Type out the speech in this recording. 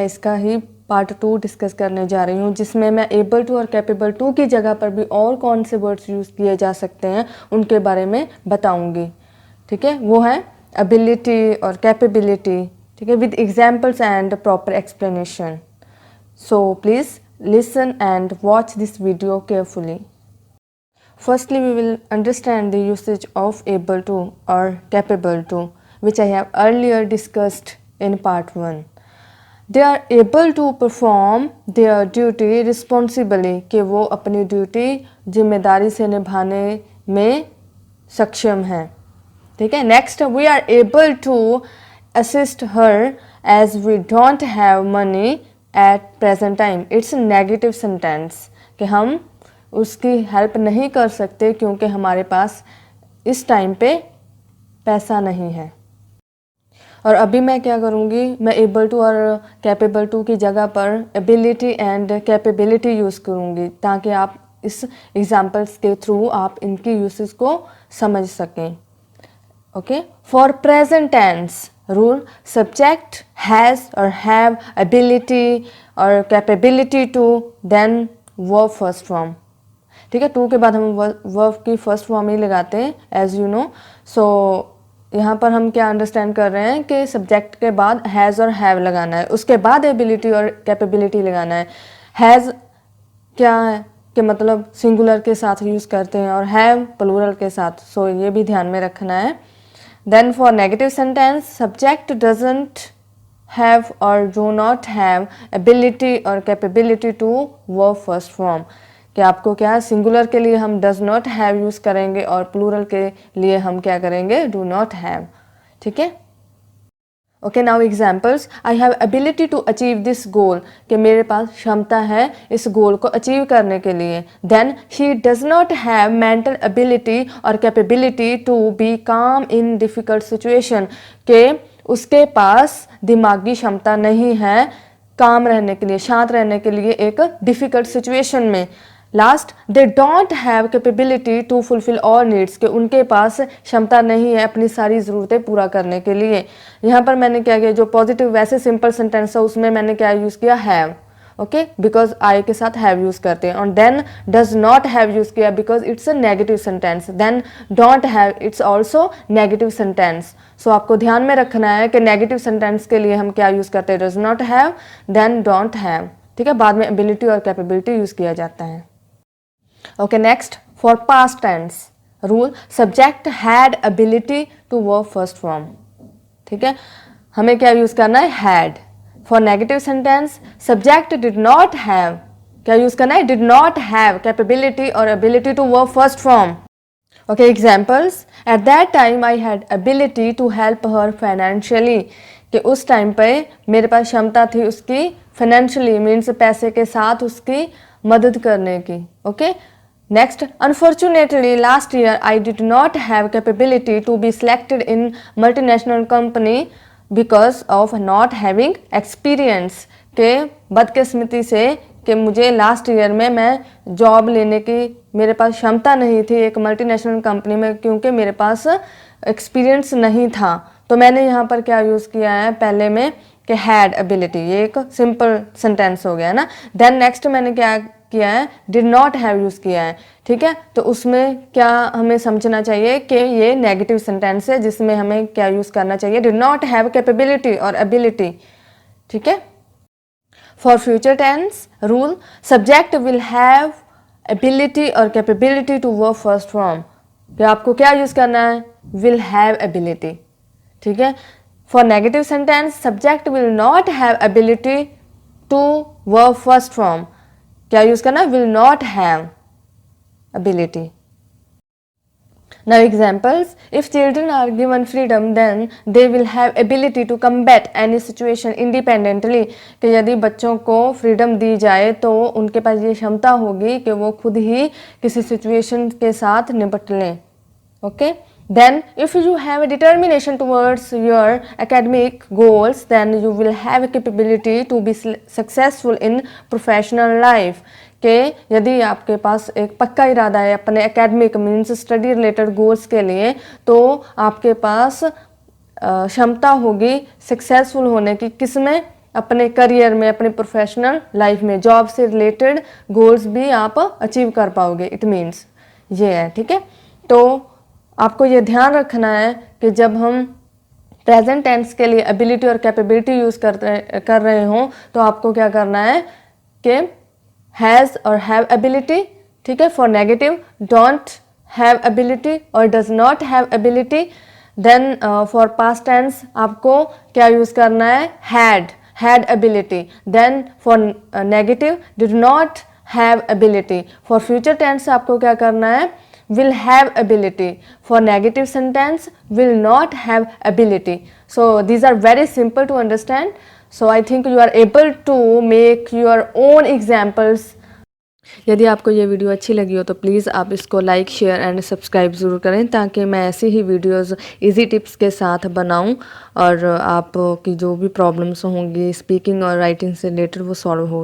इसका ही part 2 discuss करने जा रही हूँ, जिसमें मैं एबल टू और कैपेबल टू की जगह पर भी और कौन से वर्ड्स यूज़ किए जा सकते हैं उनके बारे में बताऊँगी। ठीक है, वो है एबिलिटी और कैपेबिलिटी। ठीक है, with examples and proper explanation. So please listen and watch this video carefully. Firstly, we will understand the usage of able to or capable to, which I have earlier discussed in part 1. They are able to perform their duty responsibly, कि वो अपनी duty जिम्मेदारी से निभाने में सक्षम हैं। ठीक है, next, we are able to assist her as we don't have money at present time. It's negative sentence कि हम उसकी हेल्प नहीं कर सकते क्योंकि हमारे पास इस टाइम पे पैसा नहीं है। और अभी मैं क्या करूँगी, मैं एबल टू और कैपेबल टू की जगह पर एबिलिटी एंड कैपेबिलिटी यूज़ करूँगी, ताकि आप इस एग्जाम्पल्स के थ्रू आप इनकी यूसेस को समझ सकें। Okay, for present tense rule, subject has और हैव एबिलिटी और capability to, then verb first form. ठीक है, टू के बाद हम वर्ब की फर्स्ट फॉर्म ही लगाते हैं एज यू नो। सो यहाँ पर हम क्या अंडरस्टैंड कर रहे हैं कि सब्जेक्ट के बाद हैज़ और हैव लगाना है, उसके बाद एबिलिटी और कैपेबिलिटी लगाना है। हैज़ क्या है कि मतलब सिंगुलर के साथ यूज़ करते हैं और हैव प्लूरल के साथ, सो ये भी ध्यान में रखना है। Then for negative sentence, subject doesn't have or do not have ability or capability to verb first form। कि आपको क्या है, सिंगुलर के लिए हम does not have यूज़ करेंगे और प्लूरल के लिए हम क्या करेंगे, do not have। ठीक है, okay, now examples. I have ability to achieve this goal, कि मेरे पास क्षमता है इस गोल को अचीव करने के लिए। Then she does not have mental ability और capability to be calm in difficult situation, के उसके पास दिमागी क्षमता नहीं है काम रहने के लिए, शांत रहने के लिए एक डिफ़िकल्ट सिचुएशन में। Last, they don't have capability to fulfil all needs, के उनके पास क्षमता नहीं है अपनी सारी ज़रूरतें पूरा करने के लिए। यहाँ पर मैंने क्या किया, जो पॉजिटिव वैसे सिंपल सेंटेंस है उसमें मैंने क्या यूज़ किया, हैव। ओके, बिकॉज आई के साथ हैव यूज़ करते हैं। और then does not have use किया because it's a negative sentence. Then don't have, it's also negative sentence. So आपको ध्यान में रखना है कि नेगेटिव सेंटेंस के लिए हम क्या यूज़ करते हैं, does not have, then don't have. ठीक है, बाद में एबिलिटी और कैपेबिलिटी यूज़ किया जाता है। Okay, next, for past tense rule, subject had ability to verb first form। ठीक है, हमें क्या यूज़ करना है, had। For negative sentence, subject did not have, क्या यूज़ करना है, did not have capability or ability to verb first form। Okay, examples, at that time I had ability to help her financially, कि उस time पे मेरे पास क्षमता थी उसकी फाइनेंशियली मीन्स पैसे के साथ उसकी मदद करने की। Okay, next, unfortunately last year I did not have capability to be selected in multinational company because of not having experience, के बदकिस्मती से कि मुझे लास्ट ईयर में मैं जॉब लेने की मेरे पास क्षमता नहीं थी एक मल्टीनेशनल कंपनी में, क्योंकि मेरे पास एक्सपीरियंस नहीं था। तो मैंने यहाँ पर क्या यूज़ किया है पहले में कि हैड एबिलिटी, ये एक सिंपल सेंटेंस हो गया ना। देन नेक्स्ट मैंने क्या किया है, डिड नॉट हैव यूज़ किया है। ठीक है, तो उसमें क्या हमें समझना चाहिए कि ये नेगेटिव सेंटेंस है, जिसमें हमें क्या यूज़ करना चाहिए, डिड नॉट हैव कैपेबिलिटी और एबिलिटी। ठीक है, for future tense rule, subject will have ability और capability to verb first form, कि आपको क्या यूज़ करना है, विल हैव एबिलिटी। ठीक है, for negative sentence, subject will not have ability to verb first form, क्या यूज़ करना, will not have ability. Now examples, if children are given freedom then they will have ability to combat any situation independently, कि यदि बच्चों को freedom दी जाए तो उनके पास ये क्षमता होगी कि वो खुद ही किसी सिचुएशन के साथ निपट लें। Okay, then if you have a determination towards your academic goals then you will have a capability to be successful in professional life, कि यदि आपके पास एक पक्का इरादा है अपने academic means study related goals के लिए, तो आपके पास क्षमता होगी सक्सेसफुल होने की, किसमें, अपने करियर में, अपने प्रोफेशनल लाइफ में, जॉब से रिलेटेड गोल्स भी आप अचीव कर पाओगे, इट मीन्स ये है। ठीक है, तो आपको ये ध्यान रखना है कि जब हम प्रेजेंट टेंस के लिए एबिलिटी और कैपेबिलिटी यूज़ कर रहे हों तो आपको क्या करना है कि हैज़ और हैव एबिलिटी, ठीक है। For negative don't have ability और does not have ability. Then for past tense आपको क्या यूज़ करना है, had ability. Then for negative did not have ability. For future tense आपको क्या करना है, will have ability. For negative sentence, will not have ability. So these are very simple to understand. So I think you are able to make your own examples. यदि आपको ये video अच्छी लगी हो तो प्लीज़ आप इसको लाइक, शेयर एंड सब्सक्राइब ज़रूर करें ताकि मैं ऐसी ही वीडियोस इजी टिप्स के साथ बनाऊं और आपकी जो भी प्रॉब्लम्स होंगी स्पीकिंग और राइटिंग से रिलेटेड वो सॉल्व हो